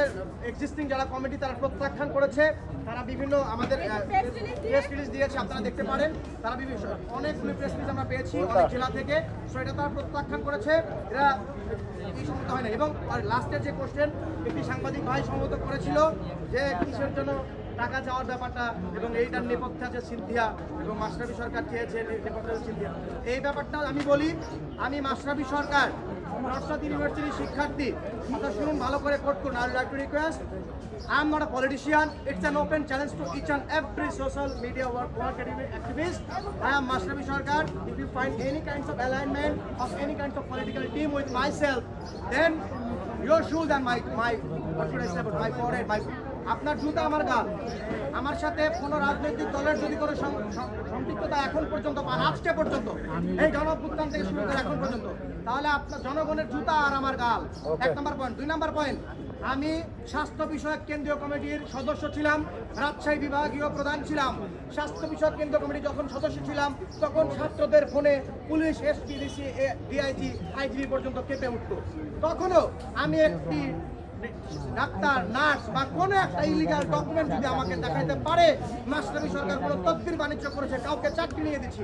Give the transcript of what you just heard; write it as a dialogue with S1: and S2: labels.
S1: আমাদের এক্সিস্টিং যারা কমিটি তারা প্রত্যাখ্যান করেছে। তারা বিভিন্ন আমাদের প্রেস রিলিজ দিয়েছে, আপনারা দেখতে পারেন। তারা বিভিন্ন অনেকগুলি প্রেস রিলিজ আমরা পেয়েছি অনেক জেলা থেকে, সো এটা তারা প্রত্যাখ্যান করেছে। এরা এই সম্মত হয় না। এবং লাস্টের যে কোশ্চেন একটি সাংবাদিক ভাই সম্মত করেছিল যে কিসের জন্য টাকা চাওয়ার ব্যাপারটা, এবং এইটার নেপথ্যে আছে সিনথিয়া এবং মাশরাফি সরকার চেয়েছে নেপথ্যে আছে সিনথিয়া। এই ব্যাপারটা আমি বলি, আমি মাশরাফি সরকার নরসাদ ইউনিভার্সিটির শিক্ষার্থী, কথা শুনুন ভালো করে, কোট করুন। I like to request, I am not a politician. It's an open challenge to each and every social media work activist. I am Mashrafi Sarkar. If you find any kinds of alignment of any kinds of political team with myself, then your shoes and my what should I say about my forehead, my আপনার জুতা আমার গাল। আমার সাথে কোনো রাজনৈতিক দলের যদি কোনো সম্পৃক্ততা এখন পর্যন্ত বা আজকে পর্যন্ত এই গণঅভ্যুত্থান থেকে শুরু করে এখন পর্যন্ত, তাহলে আপনার জনগণের জুতা আর আমার গাল। এক নম্বর পয়েন্ট। 2 নম্বর পয়েন্ট, আমি স্বাস্থ্য বিষয়ক কেন্দ্রীয় কমিটির সদস্য ছিলাম, রাজশাহী বিভাগীয় প্রধান ছিলাম। স্বাস্থ্য বিষয়ক কেন্দ্রীয় কমিটি যখন সদস্য ছিলাম তখন ছাত্রদের ফোনে police, SP, DC, DIG, IGB পর্যন্ত কেঁপে উঠত। তখনও আমি একটি ডাক্তার, নার্স বা কোনো একটা ইলিগাল ডকুমেন্ট যদি আমাকে দেখাইতে পারে মাশরাফি সরকার কোনো তদবির বাণিজ্য করেছে, কাউকে চাকরি নিয়ে দিচ্ছি,